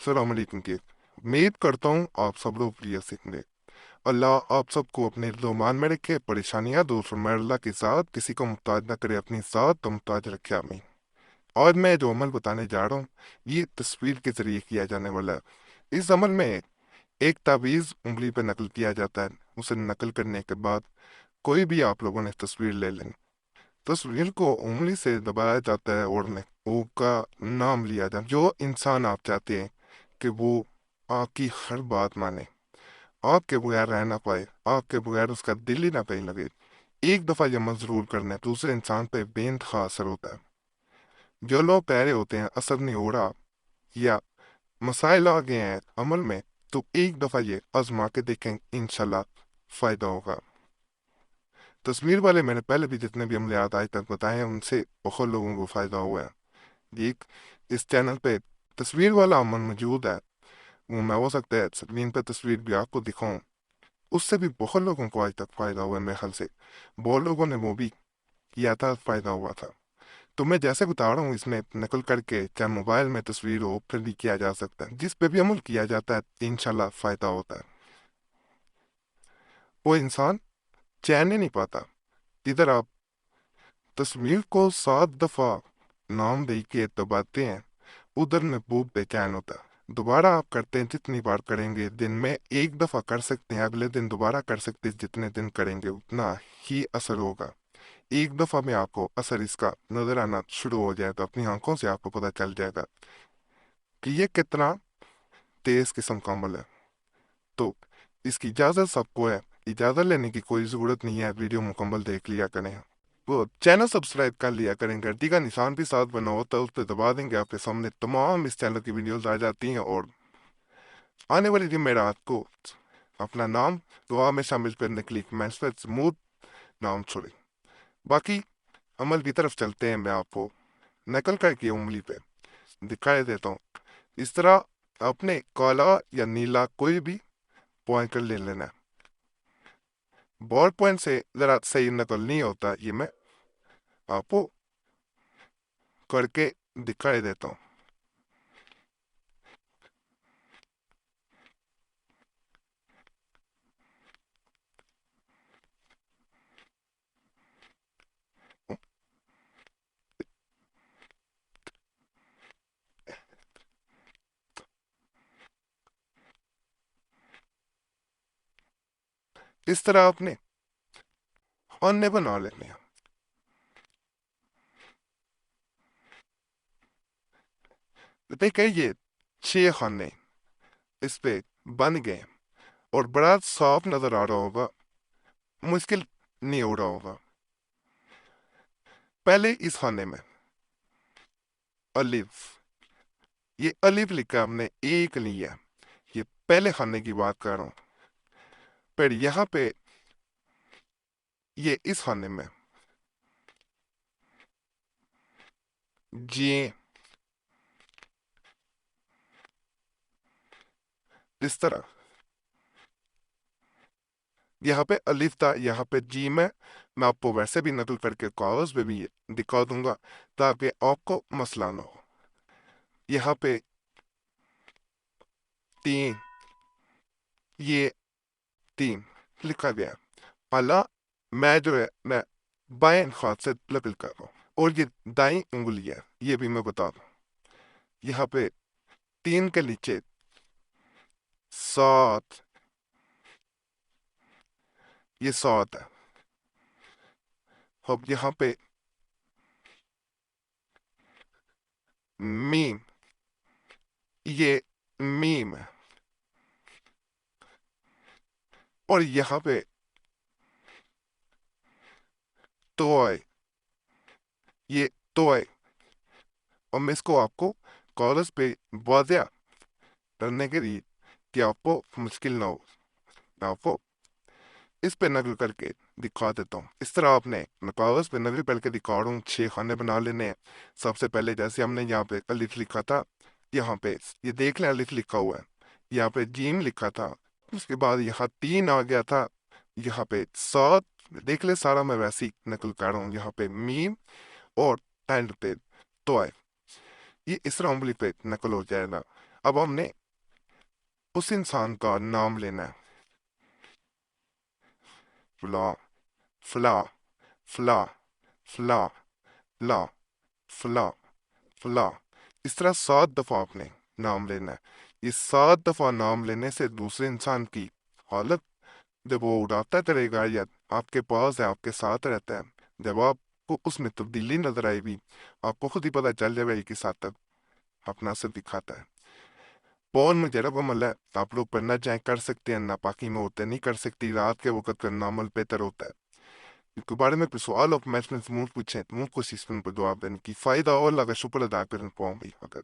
السلام علیکم کی امید کرتا ہوں آپ سب لوگ بڑھیا سیکھیں گے۔ اللہ آپ سب کو اپنے مان میں رکھے، پریشانیاں دور فرمائے اللہ کے ساتھ، کسی کو محتاج نہ کرے، اپنی ذات تو محتاج رکھے آمین۔ اور میں جو عمل بتانے جا رہا ہوں یہ تصویر کے ذریعے کیا جانے والا ہے۔ اس عمل میں ایک تعویذ انگلی پہ نقل کیا جاتا ہے، اسے نقل کرنے کے بعد کوئی بھی آپ لوگوں نے تصویر لے لیں، تصویر کو انگلی سے دبایا جاتا ہے اور وہ کا نام لیا جاتا ہے۔ جو انسان آپ چاہتے ہیں کہ وہ آپ کی ہر بات مانے، آپ کے بغیر رہ نہ پائے، آپ کے بغیر اس کا دل ہی نہ کہیں لگے، ایک دفعہ یہ عمل ضرور کرنا ہے، دوسرے انسان پہ بے انتہا اثر ہوتا ہے۔ جو لوگ کہہ رہے ہوتے ہیں اثر نہیں ہو رہا یا مسائل آ گئے ہیں عمل میں، تو ایک دفعہ یہ آزما کے دیکھیں، انشاءاللہ فائدہ ہوگا۔ تصویر والے میں نے پہلے بھی جتنے بھی عملیات آج تک بتائے ہیں ان سے بہت لوگوں کو فائدہ ہوا ہے۔ ایک اس چینل پہ تصویر والا عمل موجود ہے، وہ میں ہو سکتا ہے اسکرین پہ تصویر بھی آپ کو دکھاؤں، اس سے بھی بہت لوگوں کو آج تک فائدہ ہوا ہے، میرے خیال سے بہت لوگوں نے وہ بھی کیا تھا، فائدہ ہوا تھا۔ تو میں جیسے بتا رہا ہوں اس میں نقل کر کے چاہے موبائل میں تصویر ہو پھر بھی کیا جا سکتا ہے، جس پہ بھی عمل کیا جاتا ہے انشاءاللہ فائدہ ہوتا ہے۔ وہ انسان چین ہی نہیں پاتا، ادھر آپ تصویر کو 7 دفعہ نام دے کے دباتے ہیں، ادھر محبوب بے چین ہوتا ہے، دوبارہ آپ کرتے ہیں، جتنی بار کریں گے دن میں ایک دفعہ کر سکتے ہیں، اگلے دن دوبارہ کر سکتے ہیں، جتنے دن کریں گے اتنا ہی اثر ہوگا۔ ایک دفعہ میں آپ کو اثر اس کا نظر آنا شروع ہو جائے گا، اپنی آنکھوں سے آپ کو پتہ چل جائے گا کہ یہ کتنا تیز قسم کا عمل ہے۔ تو اس کی اجازت سب کو ہے، اجازت لینے کی کوئی ضرورت نہیں ہے، ویڈیو مکمل دیکھ لیا کریں، وہ چینل سبسکرائب کر لیا کریں، گھنٹی کا نشان بھی ساتھ بنا ہوتا ہے، اس پہ دبا دیں گے، آپ کے سامنے تمام اس چینل کی ویڈیوز آ جاتی ہیں، اور آنے والی جمعرات کو اپنا نام دعا میں شامل کرنے کے لیے کمنٹس پہ سموتھ نام چھوڑیں۔ باقی عمل کی طرف چلتے ہیں، میں آپ کو نقل کر کے انگلی پہ دکھائی دیتا ہوں۔ اس طرح اپنے کالا یا نیلا کوئی بھی پوائنٹر لے لینا ہے، بال پوائنٹ سے ذرا صحیح نقل نہیں ہوتا، یہ میں آپ کو کر کے دکھائی دیتا ہوں۔ اس طرح اپنے خانے بنا لینے ہیں، دیکھیں یہ 6 خانے اس پہ بن گئے اور بڑا صاف نظر آ رہا ہوگا، مشکل نہیں ہو رہا ہوگا۔ پہلے اس خانے میں الف، یہ الف لکھا ہم نے ایک لیا، یہ پہلے خانے کی بات کر رہا ہوں۔ پھر یہاں پہ یہ اس خانے میں جی، اس طرح یہاں پہ الف تھا، یہاں پہ جیم ہے، میں آپ کو ویسے بھی نقل کر کے کاغذ پہ بھی دکھا دوں گا تاکہ آپ کو مسئلہ نہ ہو۔ یہاں پہ 3، یہ 3 لکھا گیا، حالا میں جو ہے میں بائیں ہاتھ سے نقل کر رہا ہوں، اور یہ دائیں انگلی ہے، یہ بھی میں بتا دوں۔ یہاں پہ 3 کے نیچے 7، یہ 7 ہے۔ اب یہاں پہ میم، یہ میم ہے، اور یہاں پہ توئے، یہ توئے، اور میں اس کو آپ کو کاغذ پہ واضح کرنے کے لیے کہ آپ کو مشکل نہ ہو، میں آپ کو اس پہ نقل کر کے دکھا دیتا ہوں۔ اس طرح آپ نے کاغذ پہ نقل کر کے دکھا رہا ہوں، 6 خانے بنا لینے ہیں۔ سب سے پہلے جیسے ہم نے یہاں پہ الف لکھا تھا، یہاں پہ یہ دیکھ لیں الف لکھا ہوا ہے، یہاں پہ جیم لکھا تھا، اس کے بعد یہاں 3 آ گیا تھا، یہاں پہ 7 دیکھ لیں، سارا میں ویسی نقل کر رہا ہوں، یہاں پہ میم اور اینڈ پہ توئے، یہ اس طرح انگلی پہ نقل ہو جائے گا۔ اب ہم نے اس انسان کا نام لینا ہے، فلاں، فلاں، فلاں، فلاں، فلاں، فلاں، فلاں، اس طرح 7 دفعہ آپ نے نام لینا ہے۔ یہ 7 دفعہ نام لینے سے دوسرے انسان کی حالت، جب وہ اڑاتا ہے رہے گا یا آپ کے پاس ہے، آپ کے ساتھ رہتا ہے، جب آپ کو اس میں تبدیلی نظر آئے گی، آپ کو خود ہی پتہ چل جائے گا کہ ساتھ تک اپنا اثر دکھاتا ہے۔ پون میں جرب عمل ہے، آپ لوگ پڑھنا چاہیں کر سکتے ہیں، ناپاکی میں ہوتے نہیں کر سکتی، رات کے وقت کرنا عمل بہتر ہوتا ہے۔ اس کے بارے میں کوئی سوال ہو، میں اس میں ضرور پوچھیں، تمہیں کوشش کروں پر جواب دینے کی، فائدہ اور لگا شکر ادا کریں پاؤں بھی اگر